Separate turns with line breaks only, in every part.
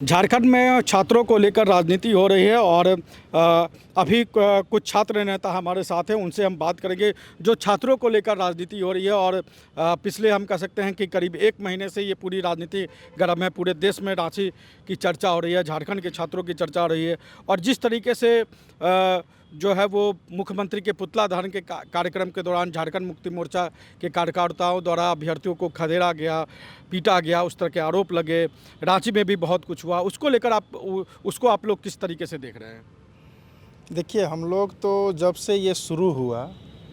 झारखंड में छात्रों को लेकर राजनीति हो रही है और अभी कुछ छात्र नेता हमारे साथ हैं, उनसे हम बात करेंगे जो छात्रों को लेकर राजनीति हो रही है। और पिछले हम कह सकते हैं कि करीब 1 महीने से ये पूरी राजनीति गर्म है। पूरे देश में रांची की चर्चा हो रही है, झारखंड के छात्रों की चर्चा हो रही है। और जिस तरीके से जो है वो मुख्यमंत्री के पुतला दहन के कार्यक्रम के दौरान झारखंड मुक्ति मोर्चा के कार्यकर्ताओं द्वारा अभ्यर्थियों को खदेड़ा गया, पीटा गया, उस तरह के आरोप लगे। रांची में भी बहुत कुछ हुआ, उसको लेकर उसको आप लोग किस तरीके से देख रहे हैं?
देखिए, हम लोग तो जब से ये शुरू हुआ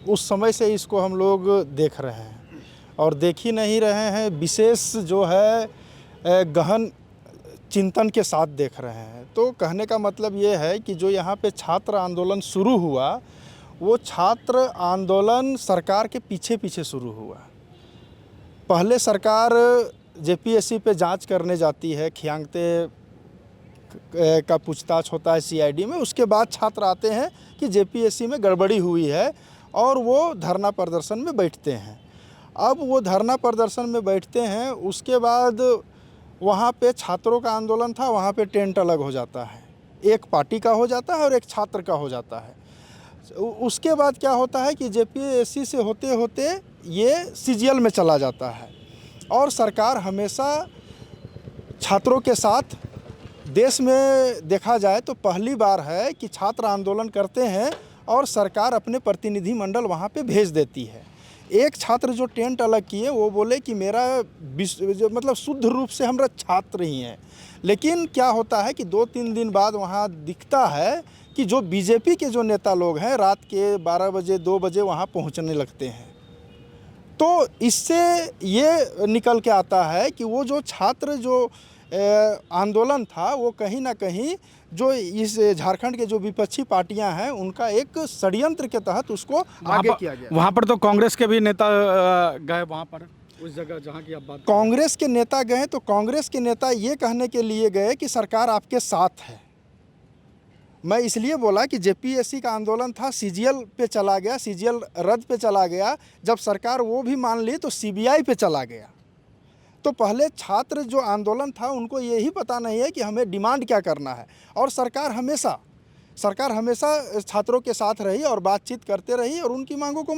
उस समय से इसको हम लोग देख रहे हैं और देख ही नहीं रहे हैं, विशेष जो है गहन चिंतन के साथ देख रहे हैं। तो कहने का मतलब ये है कि जो यहाँ पे छात्र आंदोलन शुरू हुआ, वो छात्र आंदोलन सरकार के पीछे पीछे शुरू हुआ। पहले सरकार जेपीएससी पे जांच करने जाती है, खियांगते का पूछताछ होता है सीआईडी में। उसके बाद छात्र आते हैं कि जेपीएससी में गड़बड़ी हुई है और वो धरना प्रदर्शन में बैठते हैं। अब वो धरना प्रदर्शन में बैठते हैं, उसके बाद वहाँ पे छात्रों का आंदोलन था, वहाँ पे टेंट अलग हो जाता है, एक पार्टी का हो जाता है और एक छात्र का हो जाता है। उसके बाद क्या होता है कि जेपीएससी से होते होते ये सीजीएल में चला जाता है और सरकार हमेशा छात्रों के साथ, देश में देखा जाए तो पहली बार है कि छात्र आंदोलन करते हैं और सरकार अपने प्रतिनिधि मंडल वहाँ पे भेज देती है। एक छात्र जो टेंट अलग किए वो बोले कि मेरा जो मतलब शुद्ध रूप से हमरा छात्र ही हैं, लेकिन क्या होता है कि 2-3 दिन बाद वहाँ दिखता है कि जो बीजेपी के जो नेता लोग हैं रात के 12 बजे 2 बजे वहाँ पहुँचने लगते हैं। तो इससे ये निकल के आता है कि वो जो छात्र जो आंदोलन था वो कहीं ना कहीं जो इस झारखंड के जो विपक्षी पार्टियां हैं उनका एक षड्यंत्र के तहत उसको आगे किया गया।
वहाँ पर तो कांग्रेस के भी नेता गए, वहाँ पर उस जगह जहाँ की आप बात,
कांग्रेस के नेता गए तो कांग्रेस के नेता ये कहने के लिए गए कि सरकार आपके साथ है। मैं इसलिए बोला कि जेपीएससी का आंदोलन था, सीजीएल पे चला गया, सीजीएल रद्द पे चला गया। जब सरकार वो भी मान ली तो सीबीआई पे चला गया। तो पहले छात्र जो आंदोलन था उनको यही पता नहीं है कि हमें डिमांड क्या करना है, और सरकार हमेशा छात्रों के साथ रही और बातचीत करते रही और उनकी मांगों को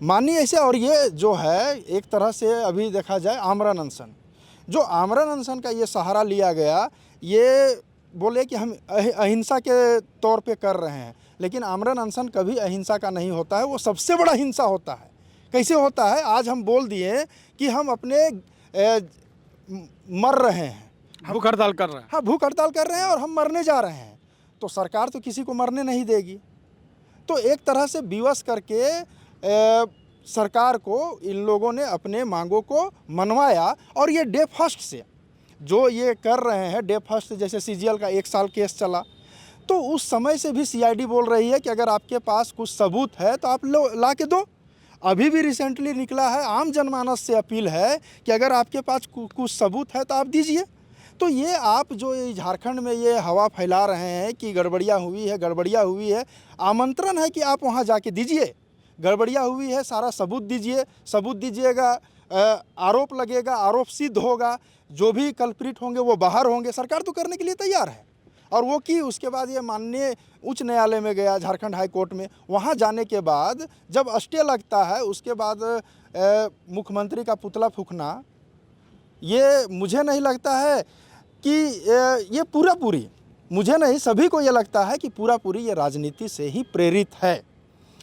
मानी ऐसे। और ये जो है एक तरह से अभी देखा जाए आमरण अनशन, जो आमरण अनशन का ये सहारा लिया गया, ये बोले कि हम अहिंसा के तौर पे कर रहे हैं, लेकिन आमरण अनशन कभी अहिंसा का नहीं होता है, वो सबसे बड़ा हिंसा होता है। कैसे होता है? आज हम बोल दिए कि हम अपने मर रहे हैं,
भूख हड़ताल कर रहे हैं।
हाँ, भूख हड़ताल कर रहे हैं और हम मरने जा रहे हैं, तो सरकार तो किसी को मरने नहीं देगी। तो एक तरह से विवश करके सरकार को इन लोगों ने अपने मांगों को मनवाया। और ये डे फर्स्ट से जो ये कर रहे हैं, डे फर्स्ट जैसे सीजीएल का 1 साल केस चला, तो उस समय से भी सीआईडी बोल रही है कि अगर आपके पास कुछ सबूत है तो आप ला के दो। अभी भी रिसेंटली निकला है, आम जनमानस से अपील है कि अगर आपके पास कुछ सबूत है तो आप दीजिए। तो ये आप जो झारखंड में ये हवा फैला रहे हैं कि गड़बड़ियाँ हुई है, आमंत्रण है कि आप वहाँ जाके दीजिए। गड़बड़ियाँ हुई है, सारा सबूत दीजिए, सबूत दीजिएगा, आरोप लगेगा, आरोप सिद्ध होगा, जो भी कल्प्रिट होंगे वो बाहर होंगे। सरकार तो करने के लिए तैयार है और वो की। उसके बाद ये माननीय उच्च न्यायालय में गया, झारखंड हाई कोर्ट में। वहाँ जाने के बाद जब स्टे लगता है, उसके बाद मुख्यमंत्री का पुतला फूंकना, ये मुझे नहीं लगता है कि ये पूरी मुझे नहीं, सभी को ये लगता है कि पूरी ये राजनीति से ही प्रेरित है।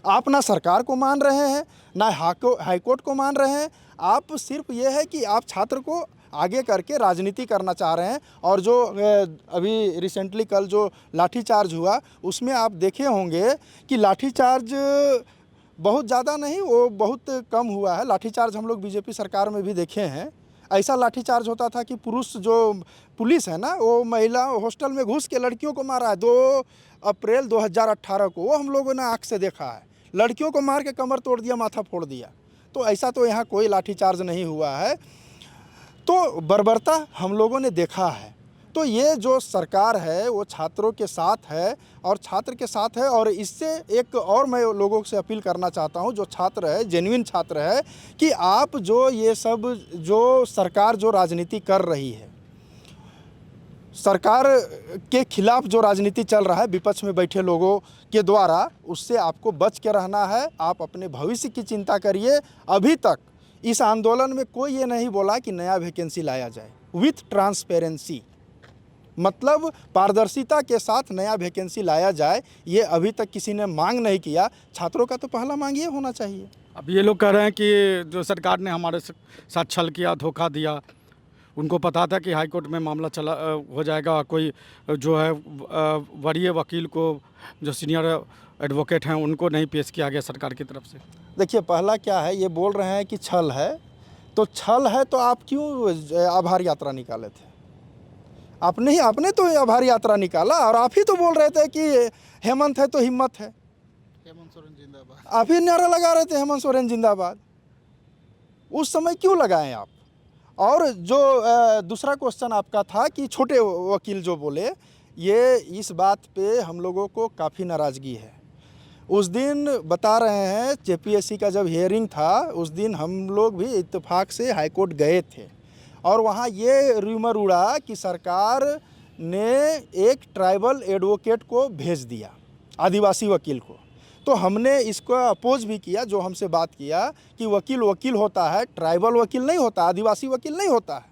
आप ना सरकार को मान रहे हैं, ना हाई कोर्ट को मान रहे हैं, आप सिर्फ ये है कि आप छात्र को आगे करके राजनीति करना चाह रहे हैं। और जो अभी रिसेंटली कल जो लाठीचार्ज हुआ, उसमें आप देखे होंगे कि लाठीचार्ज बहुत ज़्यादा नहीं, वो बहुत कम हुआ है। लाठीचार्ज हम लोग बीजेपी सरकार में भी देखे हैं। ऐसा लाठीचार्ज होता था कि पुलिस है ना, वो महिला हॉस्टल में घुस के लड़कियों को मारा है। 2 अप्रैल 2018 को वो हम लोगों ने आँख से देखा है। लड़कियों को मार के कमर तोड़ दिया, माथा फोड़ दिया। तो ऐसा तो यहाँ कोई लाठीचार्ज नहीं हुआ है। तो बर्बरता हम लोगों ने देखा है। तो ये जो सरकार है वो छात्रों के साथ है और छात्र के साथ है। और इससे एक और मैं लोगों से अपील करना चाहता हूँ, जो छात्र है, जेन्युइन छात्र है, कि आप जो ये सब जो सरकार जो राजनीति कर रही है, सरकार के खिलाफ जो राजनीति चल रहा है विपक्ष में बैठे लोगों के द्वारा, उससे आपको बच के रहना है। आप अपने भविष्य की चिंता करिए। अभी तक इस आंदोलन में कोई ये नहीं बोला कि नया वैकेंसी लाया जाए। विथ ट्रांसपेरेंसी, मतलब पारदर्शिता के साथ नया वैकेंसी लाया जाए, ये अभी तक किसी ने मांग नहीं किया। छात्रों का तो पहला मांग ये होना चाहिए।
अब ये लोग कह रहे हैं कि जो सरकार ने हमारे साथ छल किया, धोखा दिया, उनको पता था कि हाई कोर्ट में मामला चला हो जाएगा और कोई जो है वरीय वकील को, जो सीनियर एडवोकेट हैं, उनको नहीं पेश किया गया सरकार की तरफ से।
देखिए, पहला क्या है, ये बोल रहे हैं कि छल है, तो छल है तो आप क्यों आभार यात्रा निकाले थे? आपने तो आभार यात्रा निकाला और आप ही तो बोल रहे थे कि हेमंत है तो हिम्मत है।
हेमंत सोरेन जिंदाबाद।
आप ही नारा लगा रहे थे हेमंत सोरेन जिंदाबाद। उस समय क्यों लगाएं आप? और जो दूसरा क्वेश्चन आपका था कि छोटे वकील जो बोले, ये इस बात पे हम लोगों को काफ़ी नाराज़गी है। उस दिन बता रहे हैं जेपीएससी का जब हियरिंग था, उस दिन हम लोग भी इत्तेफाक से हाई कोर्ट गए थे और वहाँ ये रूमर उड़ा कि सरकार ने एक ट्राइबल एडवोकेट को भेज दिया, आदिवासी वकील को। तो हमने इसको अपोज भी किया, जो हमसे बात किया कि वकील होता है, ट्राइबल वकील नहीं होता, आदिवासी वकील नहीं होता है।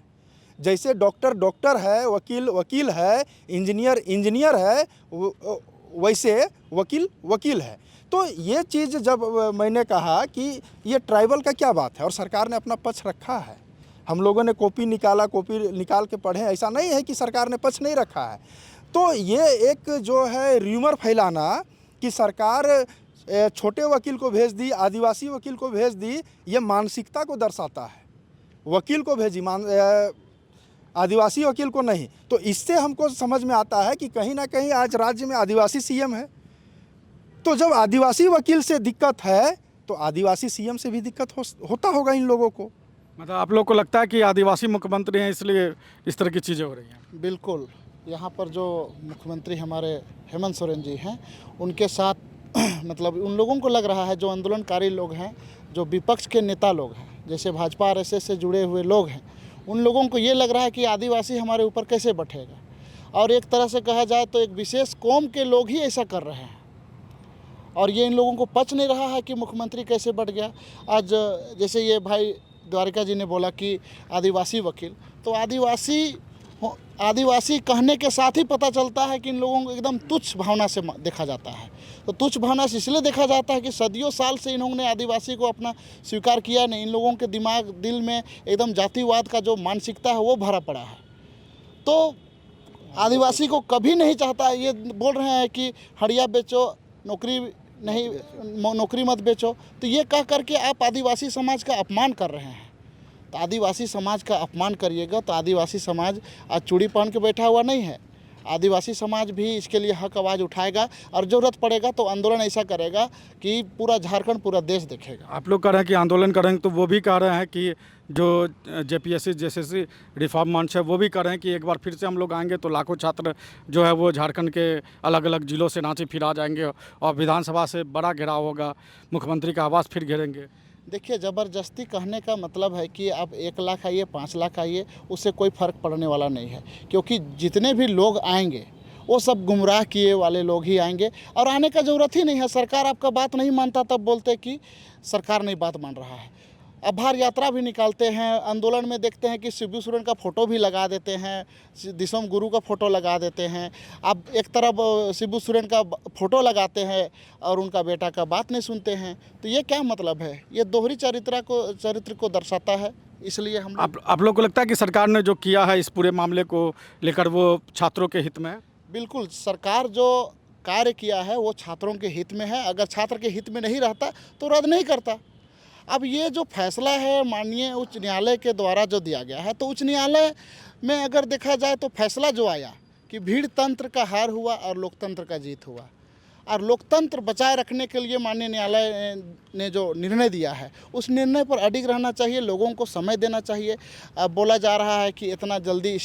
जैसे डॉक्टर है, वकील है, इंजीनियर है, वैसे वकील है। तो ये चीज़ जब मैंने कहा कि ये ट्राइबल का क्या बात है, और सरकार ने अपना पक्ष रखा है। हम लोगों ने कॉपी निकाल के पढ़े, ऐसा नहीं है कि सरकार ने पक्ष नहीं रखा है। तो ये एक जो है र्यूमर फैलाना कि सरकार छोटे वकील को भेज दी, आदिवासी वकील को भेज दी, ये मानसिकता को दर्शाता है। वकील को भेजी, आदिवासी वकील को नहीं। तो इससे हमको समझ में आता है कि कहीं ना कहीं आज राज्य में आदिवासी सीएम है। तो जब आदिवासी वकील से दिक्कत है तो आदिवासी सीएम से भी दिक्कत होता होगा इन लोगों को।
मतलब आप लोग को लगता है कि आदिवासी मुख्यमंत्री हैं इसलिए इस तरह की चीज़ें हो रही हैं?
बिल्कुल, यहाँ पर जो मुख्यमंत्री हमारे हेमंत सोरेन जी हैं, उनके साथ मतलब उन लोगों को लग रहा है, जो आंदोलनकारी लोग हैं, जो विपक्ष के नेता लोग हैं, जैसे भाजपा आरएसएस से जुड़े हुए लोग हैं, उन लोगों को ये लग रहा है कि आदिवासी हमारे ऊपर कैसे बैठेगा। और एक तरह से कहा जाए तो एक विशेष कौम के लोग ही ऐसा कर रहे हैं और ये इन लोगों को पच नहीं रहा है कि मुख्यमंत्री कैसे बढ़ गया। आज जैसे ये भाई द्वारिका जी ने बोला कि आदिवासी वकील, तो आदिवासी कहने के साथ ही पता चलता है कि इन लोगों को एकदम तुच्छ भावना से देखा जाता है। तो तुच्छ भावना से इसलिए देखा जाता है कि सदियों साल से इन्होंने आदिवासी को अपना स्वीकार किया नहीं। इन लोगों के दिल में एकदम जातिवाद का जो मानसिकता है वो भरा पड़ा है। तो आदिवासी को कभी नहीं चाहता। ये बोल रहे हैं कि हड़िया बेचो, नौकरी मत बेचो। तो ये कह करके आप आदिवासी समाज का अपमान कर रहे हैं। तो आदिवासी समाज का अपमान करिएगा तो आदिवासी समाज आज चूड़ी पहन के बैठा हुआ नहीं है। आदिवासी समाज भी इसके लिए हक आवाज़ उठाएगा और ज़रूरत पड़ेगा तो आंदोलन ऐसा करेगा कि पूरा झारखंड, पूरा देश देखेगा।
आप लोग कह रहे हैं कि आंदोलन करेंगे, तो वो भी कह रहे हैं कि जो जेपीएससी जैसे रिफॉर्म मंच है, वो भी कह रहे हैं कि एक बार फिर से हम लोग आएंगे तो लाखों छात्र जो है वो झारखंड के अलग अलग जिलों से नाचे फिरा जाएंगे और विधानसभा से बड़ा घेराव होगा, मुख्यमंत्री का आवास फिर घेरेंगे।
देखिए, ज़बरदस्ती कहने का मतलब है कि आप 1 लाख आइए, 5 लाख आइए, उससे कोई फ़र्क पड़ने वाला नहीं है। क्योंकि जितने भी लोग आएंगे वो सब गुमराह किए वाले लोग ही आएंगे और आने का ज़रूरत ही नहीं है। सरकार आपका बात नहीं मानता तब बोलते कि सरकार नहीं बात मान रहा है। आभार यात्रा भी निकालते हैं, आंदोलन में देखते हैं कि शिबू सोरेन का फ़ोटो भी लगा देते हैं, दिसोम गुरु का फ़ोटो लगा देते हैं। अब एक तरफ शिबू सोरेन का फ़ोटो लगाते हैं और उनका बेटा का बात नहीं सुनते हैं। तो ये क्या मतलब है? ये दोहरी चरित्र को दर्शाता है। इसलिए हम
आप लोग को लगता है कि सरकार ने जो किया है इस पूरे मामले को लेकर वो छात्रों के हित में है?
बिल्कुल, सरकार जो कार्य किया है वो छात्रों के हित में है। अगर छात्र के हित में नहीं रहता तो रद्द नहीं करता। अब ये जो फैसला है माननीय उच्च न्यायालय के द्वारा जो दिया गया है, तो उच्च न्यायालय में अगर देखा जाए तो फैसला जो आया कि भीड़ तंत्र का हार हुआ और लोकतंत्र का जीत हुआ। और लोकतंत्र बचाए रखने के लिए माननीय न्यायालय ने जो निर्णय दिया है उस निर्णय पर अडिग रहना चाहिए, लोगों को समय देना चाहिए। अब बोला जा रहा है कि इतना जल्दी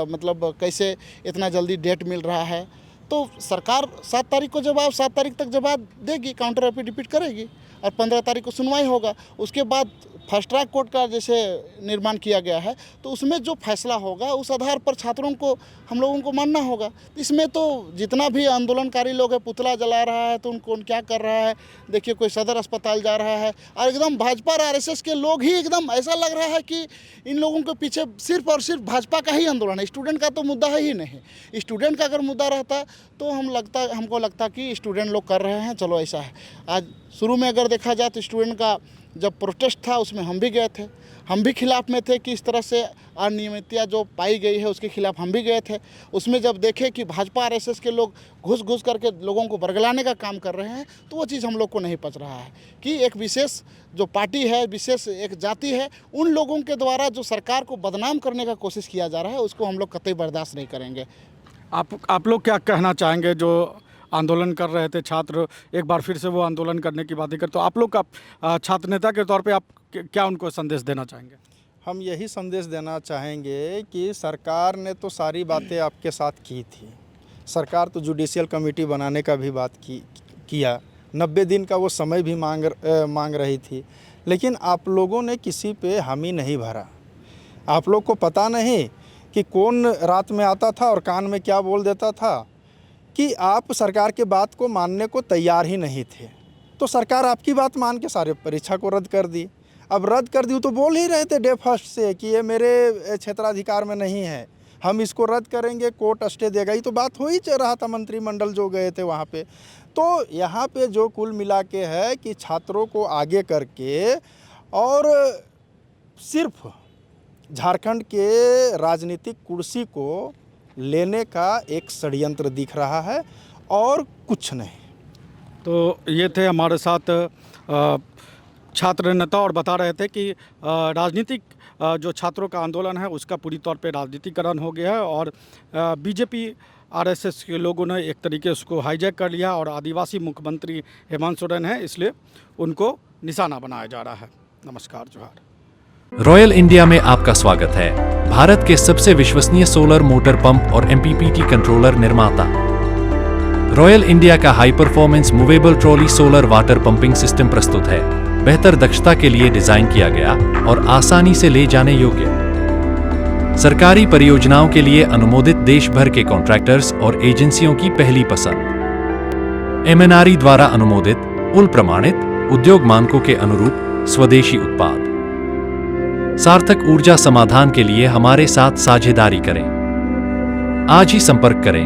मतलब कैसे इतना जल्दी डेट मिल रहा है। तो सरकार 7 तारीख को 7 तारीख तक जवाब देगी, काउंटर एफिडेविट करेगी और 15 तारीख को सुनवाई होगा। उसके बाद फास्ट ट्रैक कोर्ट का जैसे निर्माण किया गया है, तो उसमें जो फैसला होगा उस आधार पर छात्रों को, हम लोगों को मानना होगा। इसमें तो जितना भी आंदोलनकारी लोग है, पुतला जला रहा है तो उनको क्या कर रहा है, देखिए कोई सदर अस्पताल जा रहा है, और एकदम भाजपा और आरएसएस के लोग ही, एकदम ऐसा लग रहा है कि इन लोगों के पीछे सिर्फ और सिर्फ भाजपा का ही आंदोलन है। स्टूडेंट का तो मुद्दा है ही नहीं। स्टूडेंट का अगर मुद्दा रहता तो हमको लगता कि स्टूडेंट लोग कर रहे हैं, चलो ऐसा है। आज शुरू में अगर देखा जाए तो स्टूडेंट का जब प्रोटेस्ट था उसमें हम भी गए थे, हम भी खिलाफ में थे कि इस तरह से अनियमितता जो पाई गई है उसके खिलाफ हम भी गए थे। उसमें जब देखे कि भाजपा आरएसएस के लोग घुस करके लोगों को बरगलाने का काम कर रहे हैं, तो वो चीज़ हम लोग को नहीं पच रहा है कि एक विशेष जो पार्टी है, विशेष एक जाति है, उन लोगों के द्वारा जो सरकार को बदनाम करने का कोशिश किया जा रहा है, उसको हम लोग कतई बर्दाश्त नहीं करेंगे।
आप लोग क्या कहना चाहेंगे? जो आंदोलन कर रहे थे छात्र, एक बार फिर से वो आंदोलन करने की बातें करते, तो आप लोग का छात्र नेता के तौर पे आप क्या उनको संदेश देना चाहेंगे?
हम यही संदेश देना चाहेंगे कि सरकार ने तो सारी बातें आपके साथ की थी। सरकार तो जुडिशियल कमेटी बनाने का भी बात किया, 90 दिन का वो समय भी मांग रही थी, लेकिन आप लोगों ने किसी पे हामी नहीं भरा। आप लोग को पता नहीं कि कौन रात में आता था और कान में क्या बोल देता था, कि आप सरकार के बात को मानने को तैयार ही नहीं थे। तो सरकार आपकी बात मान के सारे परीक्षा को रद्द कर दी। अब रद्द कर दी तो बोल ही रहे थे डे फर्स्ट से कि ये मेरे क्षेत्राधिकार में नहीं है, हम इसको रद्द करेंगे, कोर्ट स्टे देगा। ये तो बात हो ही रहा था, मंत्रिमंडल जो गए थे वहाँ पे। तो यहाँ पे जो कुल मिला के है कि छात्रों को आगे करके और सिर्फ झारखंड के राजनीतिक कुर्सी को लेने का एक षड्यंत्र दिख रहा है और कुछ नहीं।
तो ये थे हमारे साथ छात्र नेता और बता रहे थे कि राजनीतिक जो छात्रों का आंदोलन है उसका पूरी तौर पे राजनीतिकरण हो गया है और बीजेपी आरएसएस के लोगों ने एक तरीके से उसको हाईजैक कर लिया और आदिवासी मुख्यमंत्री हेमंत सोरेन है, इसलिए उनको निशाना बनाया जा रहा है। नमस्कार, जोहार।
रॉयल इंडिया में आपका स्वागत है। भारत के सबसे विश्वसनीय सोलर मोटर पंप और एमपीपीटी कंट्रोलर निर्माता। रॉयल इंडिया का high performance movable trolley solar water pumping system प्रस्तुत है। बेहतर दक्षता के लिए डिजाइन किया गया और आसानी से ले जाने योग्य। सरकारी परियोजनाओं के लिए अनुमोदित देश भर के कॉन्ट्रैक्टर्स और एजेंसियों की पहली पसंद। एमएनआरई द्वारा अनुमोदित, उल प्रमाणित, उद्योग मानकों के अनुरूप स्वदेशी उत्पाद। सार्थक ऊर्जा समाधान के लिए हमारे साथ साझेदारी करें। आज ही संपर्क करें।